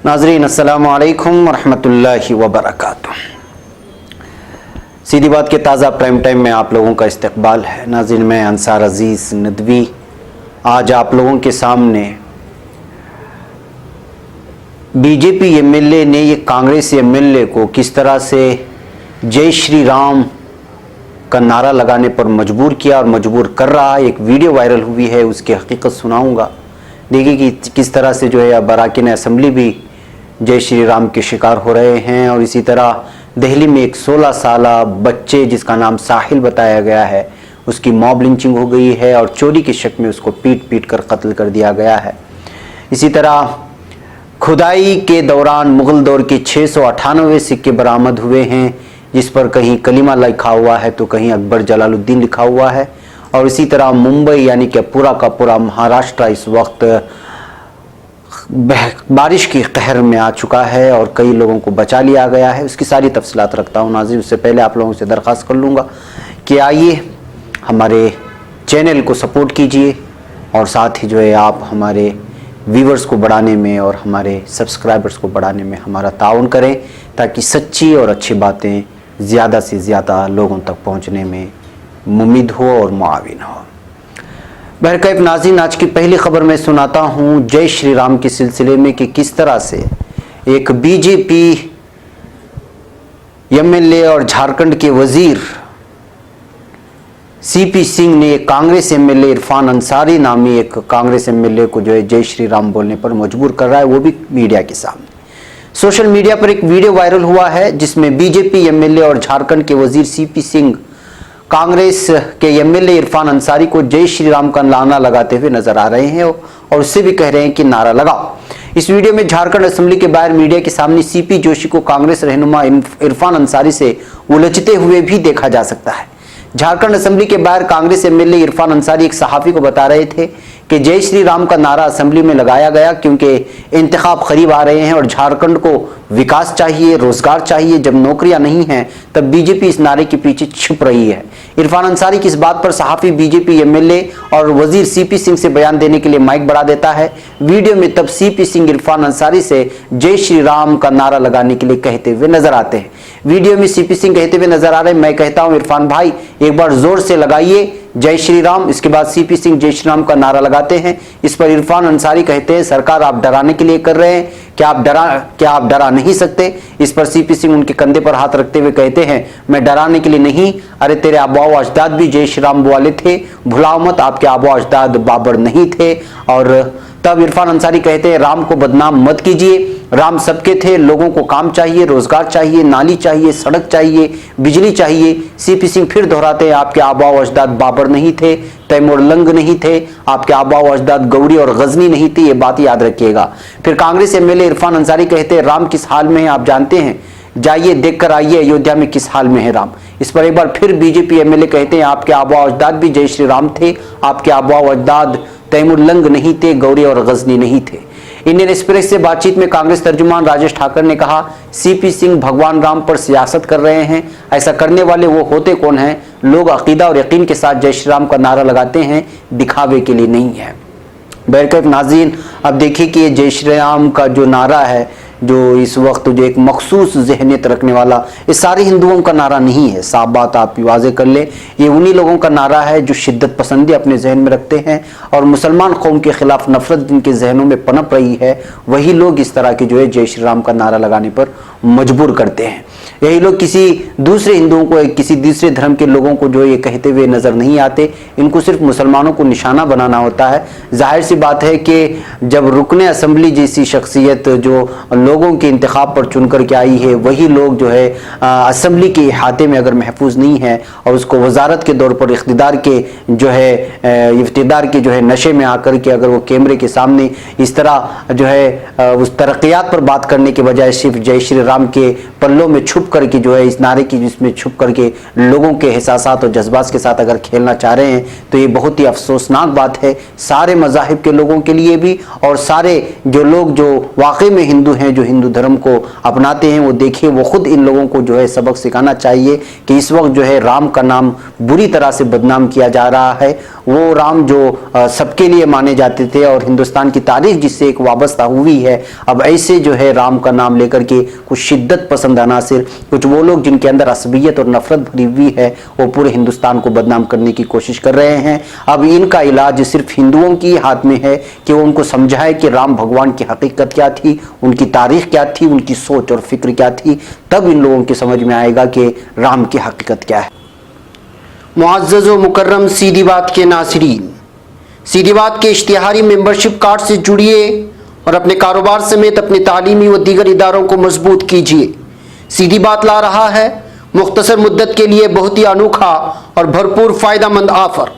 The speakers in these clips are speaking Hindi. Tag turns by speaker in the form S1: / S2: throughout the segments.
S1: नाज़रीन अस्सलामु अलैकुम वरहमतुल्लाहि वबरकातुह। सीधी बात के ताज़ा प्राइम टाइम में आप लोगों का इस्तकबाल है। नाज़रीन, मैं अंसार अज़ीज़ नदवी आज आप लोगों के सामने बीजेपी एमएलए ने ये कांग्रेस एमएलए को किस तरह से जय श्री राम का नारा लगाने पर मजबूर किया और मजबूर कर रहा है। एक वीडियो वायरल हुई है, उसकी हकीकत सुनाऊंगा। देखिए कि किस तरह से जो है अरकान असम्बली भी जय श्री राम के शिकार हो रहे हैं। और इसी तरह दिल्ली में एक 16 साल बच्चे जिसका नाम साहिल बताया गया है, उसकी मॉब लिंचिंग हो गई है और चोरी के शक में उसको पीट पीट कर कत्ल कर दिया गया है। इसी तरह खुदाई के दौरान मुग़ल दौर के 698 सिक्के बरामद हुए हैं, जिस पर कहीं कलीमा लिखा हुआ है तो कहीं अकबर जलालुद्दीन लिखा हुआ है। और इसी तरह मुंबई यानी कि पूरा का पूरा महाराष्ट्र इस वक्त बारिश की कहर में आ चुका है और कई लोगों को बचा लिया गया है। उसकी सारी तफसीलात रखता हूँ नाज़रीन। उससे पहले आप लोगों से दरख्वास्त कर लूँगा कि आइए हमारे चैनल को सपोर्ट कीजिए और साथ ही जो है आप हमारे व्यूवर्स को बढ़ाने में और हमारे सब्सक्राइबर्स को बढ़ाने में हमारा ताउन करें, ताकि सच्ची और अच्छी बातें ज़्यादा से ज़्यादा लोगों तक पहुँचने में मुमीद हो और मुआविन हो। बहरकैफ नाज़रीन, आज की पहली खबर मैं सुनाता हूँ जय श्री राम के सिलसिले में कि किस तरह से एक बीजेपी एमएलए और झारखंड के वजीर सीपी सिंह ने कांग्रेस एमएलए इरफान अंसारी नामी एक कांग्रेस एमएलए को जो है जय श्री राम बोलने पर मजबूर कर रहा है, वो भी मीडिया के सामने। सोशल मीडिया पर एक वीडियो वायरल हुआ है जिसमें बीजेपी एमएलए और झारखंड के वजीर सीपी सिंह कांग्रेस के एमएलए इरफान अंसारी को जय श्री राम का नारा लगाते हुए नजर आ रहे हैं और उससे भी कह रहे हैं कि नारा लगाओ। इस वीडियो में झारखंड असेंबली के बाहर मीडिया के सामने सीपी जोशी को कांग्रेस रहनुमा इरफान अंसारी से उलझते हुए भी देखा जा सकता है। झारखंड असेंबली के बाहर कांग्रेस एमएलए इरफान अंसारी एक सहाफी को बता रहे थे कि जय श्री राम का नारा असेंबली में लगाया गया क्योंकि इंतखाब करीब आ रहे हैं और झारखंड को विकास चाहिए, रोजगार चाहिए। जब नौकरियां नहीं हैं तब बीजेपी इस नारे के पीछे छुप रही है। इरफान अंसारी की इस बात पर सहाफी बीजेपी एमएलए और वजीर सीपी सिंह से बयान देने के लिए माइक बढ़ा देता है। वीडियो में तब सीपी सिंह इरफान अंसारी से जय श्री राम का नारा लगाने के लिए कहते हुए नजर आते हैं। वीडियो में सीपी सिंह कहते हुए नजर आ रहे हैं, मैं कहता हूं इरफान भाई एक बार जोर से लगाइए जय श्री राम। इसके बाद सीपी सिंह जय श्री राम का नारा लगाते हैं। इस पर इरफान अंसारी कहते हैं सरकार आप डराने के लिए कर रहे हैं, क्या आप डरा नहीं सकते। इस पर सीपी सिंह उनके कंधे पर हाथ रखते हुए कहते हैं मैं डराने के लिए नहीं, अरे तेरे आबा अजदाद भी जय श्री राम वाले थे, भुलाओ मत आपके आबा अजदाद बाबर नहीं थे। और तब इरफान अंसारी कहते हैं राम को बदनाम मत कीजिए, राम सबके थे, लोगों को काम चाहिए, रोजगार चाहिए, नाली चाहिए, सड़क चाहिए, बिजली चाहिए। सीपी सिंह फिर दोहराते हैं आपके आबा अजदाद बाबर नहीं थे, तैमूर लंग नहीं थे, आपके आबा अजदाद गौरी और गजनी नहीं थी, ये बात याद रखिएगा। फिर कांग्रेस एमएलए इरफान अंसारी कहते हैं राम किस हाल में है आप जानते हैं, जाइए देख कर आइए अयोध्या में किस हाल में है राम। इस पर एक बार फिर बीजेपी एमएलए कहते हैं आपके आबा अजदाद भी जय श्री राम थे, आपके आबा अजदाद तैमूर लंग नहीं थे, गौरी और गजनी नहीं थे। इंडियन एक्सप्रेस से बातचीत में कांग्रेस तर्जुमान राजेश ठाकर ने कहा सीपी सिंह भगवान राम पर सियासत कर रहे हैं, ऐसा करने वाले वो होते कौन हैं, लोग अकीदा और यकीन के साथ जय श्री राम का नारा लगाते हैं, दिखावे के लिए नहीं है। बहरकैफ नाज़रीन, अब देखिए कि ये जय श्री राम का जो नारा है, जो इस वक्त जो एक मखसूस जहनियत रखने वाला, ये सारे हिंदुओं का नारा नहीं है। साफ बात आप वाज़े कर ले, ये उन्हीं लोगों का नारा है जो शिद्दत पसंदी अपने जहन में रखते हैं और मुसलमान कौम के खिलाफ नफरत जिनके जहनों में पनप रही है, वही लोग इस तरह के जो है जय श्री राम का नारा लगाने पर मजबूर करते हैं। यही लोग किसी दूसरे हिंदुओं को, किसी दूसरे धर्म के लोगों को जो ये कहते हुए नजर नहीं आते। इनको सिर्फ मुसलमानों को निशाना बनाना होता है। जाहिर सी बात है कि जब रुकने असेंबली जैसी शख्सियत जो लोगों के इंतखाब पर चुन कर के आई है, वही लोग जो है असेंबली के अहाते में अगर महफूज नहीं है और उसको वजारत के दौर पर इख्तिदार के जो है नशे में आकर के अगर वो कैमरे के सामने इस तरह जो है उस तरक्यात पर बात करने के बजाय सिर्फ जय श्री राम के पल्लों में छुप करके जो है इस नारे की जिसमें छुप करके लोगों के एहसासात और जज्बात के साथ अगर खेलना चाह रहे हैं, तो ये बहुत ही अफसोसनाक बात है सारे मज़ाहिब के लोगों के लिए भी और सारे जो लोग जो वाकई में हिंदू हैं, जो हिंदू धर्म को अपनाते हैं वो देखिए, वो खुद इन लोगों को जो है सबक सिखाना चाहिए कि इस वक्त जो है राम का नाम बुरी तरह से बदनाम किया जा रहा है। वो राम जो सबके लिए माने जाते थे और हिंदुस्तान की तारीख जिससे एक वाबस्ता हुई है, अब ऐसे जो है राम का नाम लेकर के कुछ शिद्दत पसंद अनासिर, कुछ वो लोग जिनके अंदर असबियत और नफरत भरी हुई है, वो पूरे हिंदुस्तान को बदनाम करने की कोशिश कर रहे हैं। अब इनका इलाज सिर्फ हिंदुओं की हाथ में है कि वो उनको समझाए कि राम भगवान की हकीकत क्या थी, उनकी तारीख क्या थी, उनकी सोच और फिक्र क्या थी। तब इन लोगों की समझ में आएगा कि राम की हकीकत क्या है। मुअज़्ज़ज़ व मुकर्रम सीधी बात के नाज़रीन, सीधी बात के इश्तिहारी मेंबरशिप कार्ड से जुड़िए और अपने कारोबार समेत अपने तालीमी व दीगर इदारों को मजबूत कीजिए। सीधी बात ला रहा है मुख्तसर मुद्दत के लिए बहुत ही अनोखा और भरपूर फ़ायदेमंद ऑफ़र।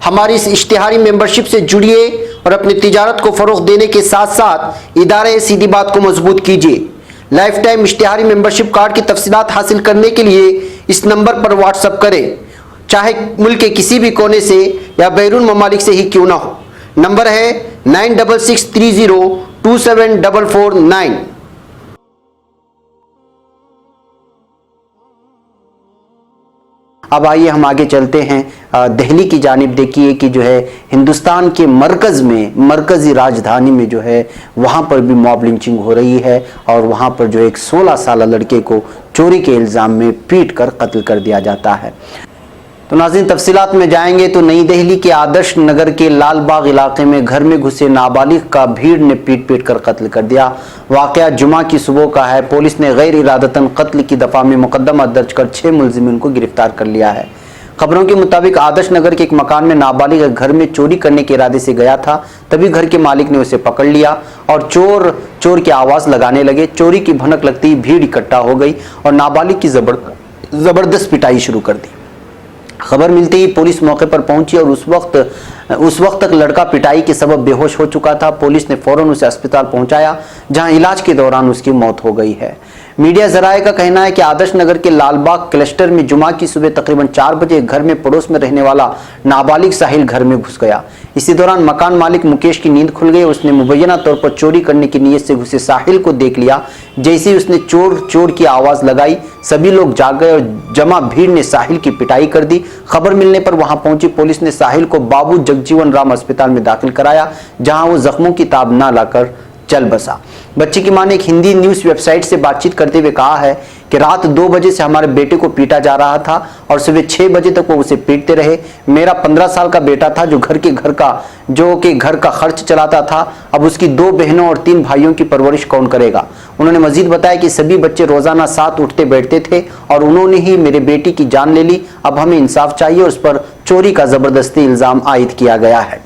S1: हमारी इस इश्तिहारी मेंबरशिप से जुड़िए और अपनी तिजारत को फ़रोग़ देने के साथ साथ इदारे सीधी बात को मजबूत कीजिए। लाइफ टाइम इश्तिहारी मेंबरशिप कार्ड की तफसीलात हासिल करने के लिए इस नंबर पर व्हाट्सअप करें, चाहे मुल्क के किसी भी कोने से या बैरून ममालिक से ही क्यों ना हो। नंबर है 9663027449। अब आइए हम आगे चलते हैं दिल्ली की जानिब। देखिए कि जो है हिंदुस्तान के मरकज़ में, मरकज़ी राजधानी में जो है वहाँ पर भी मॉब लिंचिंग हो रही है और वहाँ पर जो एक 16 साल लड़के को चोरी के इल्ज़ाम में पीट कर कत्ल कर दिया जाता है। तो नाज़रीन तफसीलात में जाएंगे तो नई दिल्ली के आदर्श नगर के लाल बाग इलाके में घर में घुसे नाबालिग का भीड़ ने पीट कर कत्ल कर दिया। वाक़या जुमा की सुबह का है। पुलिस ने गैर इरादतन कत्ल की दफ़ा में मुकदमा दर्ज कर 6 मुलजिमीन को गिरफ्तार कर लिया है। खबरों के मुताबिक आदर्श नगर के एक मकान में नाबालिग घर में चोरी करने के इरादे से गया था, तभी घर के मालिक ने उसे पकड़ लिया और चोर की आवाज़ लगाने लगे। चोरी की भनक लगती ही भीड़ इकट्ठा हो गई और नाबालिग की ज़बरदस्त पिटाई शुरू कर दी। खबर मिलते ही पुलिस मौके पर पहुंची और उस वक्त तक लड़का पिटाई के सबब बेहोश हो चुका था। पुलिस ने फौरन उसे अस्पताल पहुंचाया, जहां इलाज के दौरान उसकी मौत हो गई है। मीडिया जराये का कहना है कि आदर्श नगर के लालबाग क्लस्टर में जुमा की सुबह तकरीबन 4 बजे घर में पड़ोस में रहने वाला नाबालिग साहिल घर में घुस गया। इसी दौरान मकान मालिक मुकेश की नींद खुल गई। उसने मुबैना तौर पर चोरी करने की नीयत से घुसे साहिल को देख लिया। जैसे ही उसने चोर की आवाज़ लगाई, सभी लोग जाग गए और जमा भीड़ ने साहिल की पिटाई कर दी। खबर मिलने पर वहां पहुंची पुलिस ने साहिल को बाबू जगजीवन राम अस्पताल में दाखिल कराया, जहां वो जख्मों की ताब ना लाकर चल बसा। बच्चे की मां ने एक हिंदी न्यूज़ वेबसाइट से बातचीत करते हुए कहा है कि रात 2 बजे से हमारे बेटे को पीटा जा रहा था और सुबह 6 बजे तक वो उसे पीटते रहे। मेरा 15 साल का बेटा था जो घर का खर्च चलाता था। अब उसकी 2 बहनों और 3 भाइयों की परवरिश कौन करेगा। उन्होंने मजीद बताया कि सभी बच्चे रोजाना साथ उठते बैठते थे और उन्होंने ही मेरे बेटी की जान ले ली। अब हमें इंसाफ चाहिए। उस पर चोरी का जबरदस्ती इल्जाम आयद किया गया है।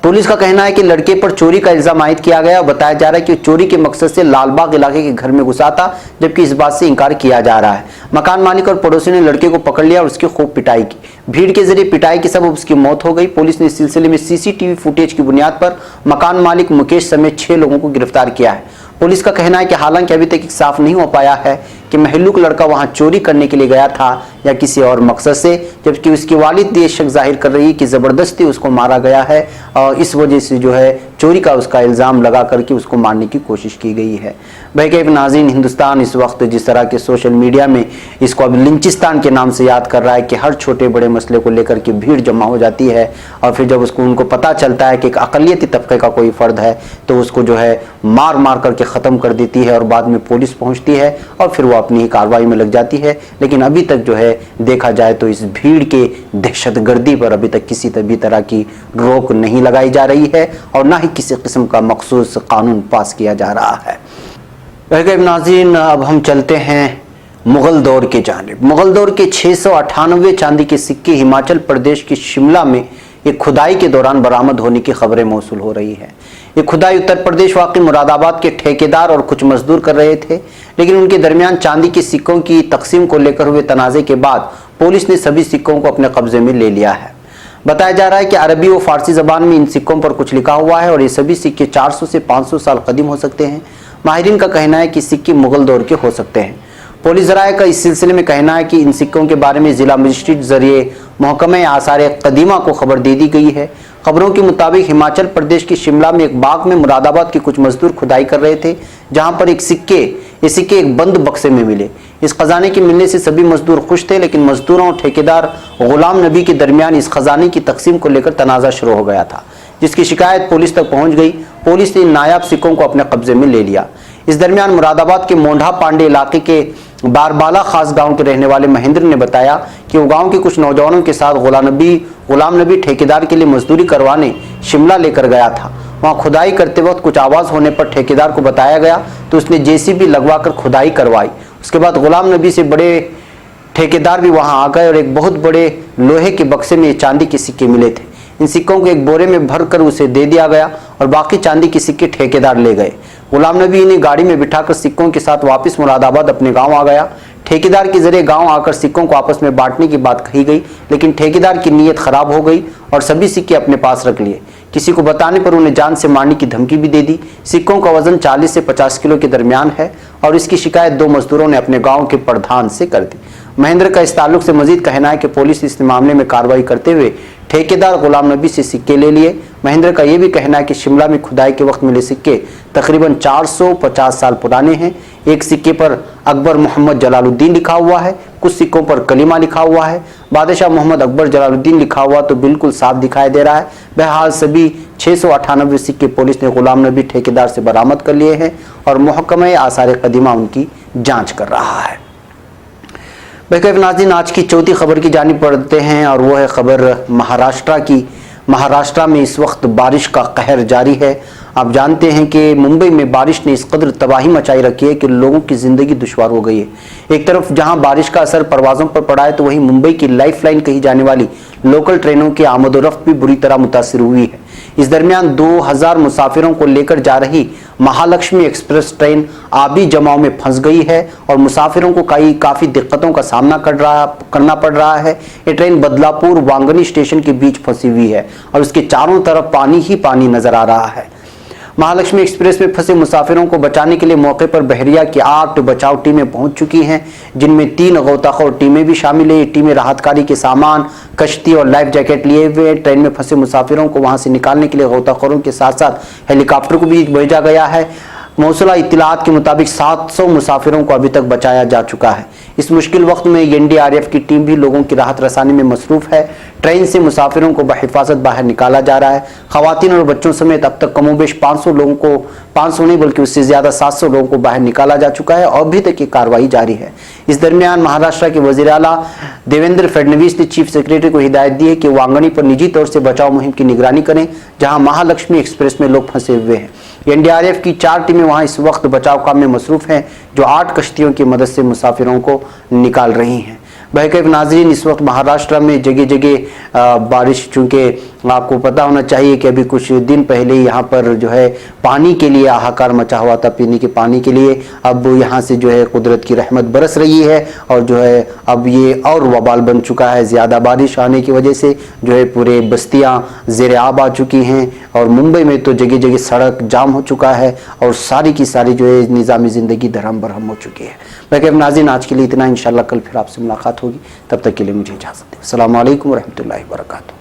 S1: पुलिस का कहना है कि लड़के पर चोरी का इल्जाम आयद किया गया और बताया जा रहा है कि चोरी के मकसद से लालबाग इलाके के घर में घुसा था, जबकि इस बात से इनकार किया जा रहा है। मकान मालिक और पड़ोसी ने लड़के को पकड़ लिया और उसकी खूब पिटाई की। भीड़ के जरिए पिटाई के सबब उसकी मौत हो गई। पुलिस ने इस सिलसिले में सीसीटीवी फुटेज की बुनियाद पर मकान मालिक मुकेश समेत 6 लोगों को गिरफ्तार किया है। पुलिस का कहना है कि हालांकि अभी तक साफ नहीं हो पाया है कि महल्लुक लड़का वहां चोरी करने के लिए गया था या किसी और मकसद से, जबकि उसकी वालिद ये शक जाहिर कर रही है कि ज़बरदस्ती उसको मारा गया है और इस वजह से जो है चोरी का उसका इल्ज़ाम लगा करके उसको मारने की कोशिश की गई है। भाई नाज़रीन, हिंदुस्तान इस वक्त जिस तरह के सोशल मीडिया में इसको अब लिंचिस्तान के नाम से याद कर रहा है कि हर छोटे बड़े मसले को लेकर के भीड़ जमा हो जाती है और फिर जब उनको पता चलता है कि एक अक़लियती तबके का कोई फ़र्द है तो उसको जो है मार करके ख़त्म कर देती है और बाद में पुलिस पहुँचती है और फिर वो अपनी ही कार्रवाई में लग जाती है। लेकिन अभी तक जो है देखा जाए तो इस भीड़ के दहशतगर्दी पर अभी तक किसी भी तरह की रोक नहीं लगाई जा रही है और ना ही किसी किस्म का मखसूस कानून पास किया जा रहा है। नाज़रीन, अब हम चलते हैं मुग़ल दौर के जानिब। मुग़ल दौर के 698 चांदी के सिक्के हिमाचल प्रदेश के शिमला में एक खुदाई के दौरान बरामद होने की खबरें मौसूल हो रही है। ये खुदाई उत्तर प्रदेश वाक़ई मुरादाबाद के ठेकेदार और कुछ मजदूर कर रहे थे, लेकिन उनके दरमियान चांदी के सिक्कों की तकसीम को लेकर हुए तनाज़े के बाद पुलिस ने सभी सिक्कों को अपने कब्जे में ले लिया है। बताया जा रहा है कि अरबी व फारसी ज़बान में इन सिक्कों पर कुछ लिखा हुआ है और ये सभी सिक्के 400 से 500 साल कदीम हो सकते हैं। माहिरीन का कहना है कि सिक्के मुग़ल दौर के हो सकते हैं। पुलिस ज़राए का इस सिलसिले में कहना है कि इन सिक्कों के बारे में ज़िला मजिस्ट्रेट जरिए महकमा आसार कदीमा को खबर दे दी गई है। खबरों के मुताबिक हिमाचल प्रदेश के शिमला में एक बाग में मुरादाबाद के कुछ मजदूर खुदाई कर रहे थे, जहां पर ये सिक्के एक बंद बक्से में मिले। इस खजाने के मिलने से सभी मजदूर खुश थे, लेकिन मजदूरों और ठेकेदार गुलाम नबी के दरमियान इस खजाने की तकसीम को लेकर तनाज़ा शुरू हो गया था, जिसकी शिकायत पुलिस तक पहुंच गई। पुलिस ने इन नायाब सिक्कों को अपने कब्जे में ले लिया। इस दरमियान मुरादाबाद के मोंढा पांडे इलाके के बारबाला खास गांव के रहने वाले महेंद्र ने बताया कि वो गांव के कुछ नौजवानों के साथ गुलाम नबी ठेकेदार के लिए मजदूरी करवाने शिमला लेकर गया था। वहां खुदाई करते वक्त कुछ आवाज होने पर ठेकेदार को बताया गया तो उसने जेसीबी लगवाकर खुदाई करवाई। उसके बाद गुलाम नबी से बड़े ठेकेदार भी वहां आ गए और एक बहुत बड़े लोहे के बक्से में चांदी के सिक्के मिले थे। इन सिक्कों को एक बोरे में भरकर उसे दे दिया गया और बाकी चांदी के सिक्के ठेकेदार ले गए। गुलाम नबी ने गाड़ी में बिठाकर सिक्कों के साथ वापस मुरादाबाद अपने गांव आ गया। ठेकेदार के जरिए गांव आकर सिक्कों को आपस में बांटने की बात कही गई, लेकिन ठेकेदार की नीयत खराब हो गई और सभी सिक्के अपने पास रख लिए। किसी को बताने पर उन्हें जान से मारने की धमकी भी दे दी। सिक्कों का वजन 40 से 50 किलो के दरमियान है और इसकी शिकायत 2 मजदूरों ने अपने गाँव के प्रधान से कर दी। महेंद्र का इस ताल्लुक से मजीद कहना है कि पुलिस इस मामले में कार्रवाई करते हुए ठेकेदार गुलाम नबी से सिक्के ले लिए। महेंद्र का यह भी कहना है कि शिमला में खुदाई के वक्त मिले सिक्के तकरीबन 450 साल पुराने हैं। एक सिक्के पर अकबर मोहम्मद जलालुद्दीन लिखा हुआ है, कुछ सिक्कों पर कलीमा लिखा हुआ है। बादशाह मोहम्मद अकबर जलालुद्दीन लिखा हुआ तो बिल्कुल साफ दिखाई दे रहा है। बहरहाल सभी 698 सिक्के पुलिस ने गुलाम नबी ठेकेदार से बरामद कर लिए हैं और महकमा आसार कदीमा उनकी जाँच कर रहा है। नाज़रीन, आज की चौथी खबर की जानिब पढ़ते हैं और वो है खबर महाराष्ट्र की। महाराष्ट्र में इस वक्त बारिश का कहर जारी है। आप जानते हैं कि मुंबई में बारिश ने इस कदर तबाही मचाई रखी है कि लोगों की ज़िंदगी दुश्वार हो गई है। एक तरफ जहां बारिश का असर परवाज़ों पर पड़ा है तो वहीं मुंबई की लाइफलाइन कही जाने वाली लोकल ट्रेनों की आमदोरफ्त भी बुरी तरह मुतासिर हुई है। इस दरमियान 2000 मुसाफिरों को लेकर जा रही महालक्ष्मी एक्सप्रेस ट्रेन आबी जमाव में फंस गई है और मुसाफिरों को काफ़ी दिक्कतों का सामना करना पड़ रहा है। ये ट्रेन बदलापुर वांगनी स्टेशन के बीच फंसी हुई है और उसके चारों तरफ पानी ही पानी नजर आ रहा है। महालक्ष्मी एक्सप्रेस में फंसे मुसाफिरों को बचाने के लिए मौके पर बहरिया की 8 बचाव टीमें पहुंच चुकी हैं, जिनमें 3 गौताखोर टीमें भी शामिल है। ये टीमें राहतकारी के सामान, कश्ती और लाइफ जैकेट लिए हुए ट्रेन में फंसे मुसाफिरों को वहां से निकालने के लिए गौताखोरों के साथ साथ हेलीकॉप्टर को भी भेजा गया है। मौसूला इत्तलात के मुताबिक 700 मुसाफिरों को अभी तक बचाया जा चुका है। इस मुश्किल वक्त में एनडीआरएफ की टीम भी लोगों की राहत रसानी में मसरूफ है। ट्रेन से मुसाफिरों को बहिफाजत बाहर निकाला जा रहा है। खवातीन और बच्चों समेत अब तक कमोबेश 500 लोगों को, 500 नहीं बल्कि उससे ज्यादा 700 लोगों को बाहर निकाला जा चुका है और अभी तक ये कार्रवाई जारी है। इस दरमियान महाराष्ट्र के वजीर आला देवेंद्र फडणवीस ने चीफ सेक्रेटरी को हिदायत दी है कि वांगणी पर निजी तौर से बचाव मुहिम की निगरानी करें, जहां महालक्ष्मी एक्सप्रेस में लोग फंसे हुए हैं। एनडीआरएफ की 4 टीमें वहां इस वक्त बचाव काम में मसरूफ हैं, जो 8 कश्तियों की मदद से मुसाफिरों को निकाल रही हैं। बहरकैफ नाज़रीन, इस वक्त महाराष्ट्र में जगह जगह बारिश, चूँकि आपको पता होना चाहिए कि अभी कुछ दिन पहले यहाँ पर जो है पानी के लिए हाहाकार मचा हुआ था, पीने के पानी के लिए। अब यहाँ से जो है कुदरत की रहमत बरस रही है और जो है अब ये और वबाल बन चुका है। ज़्यादा बारिश आने की वजह से जो है पूरे बस्तियाँ ज़ेर आब आ चुकी हैं और मुंबई में तो जगह जगह सड़क जाम हो चुका है और सारी की सारी जो है निज़ामी ज़िंदगी धरम बरहम हो चुकी है। बहरकैफ नाज़रीन, आज के लिए इतना। इंशाल्लाह कल फिर आपसे मुलाकात होगी। तब तक के लिए मुझे इजाज़त दें। अस्सलामु अलैकुम व रहमतुल्लाहि व बरकातुहू।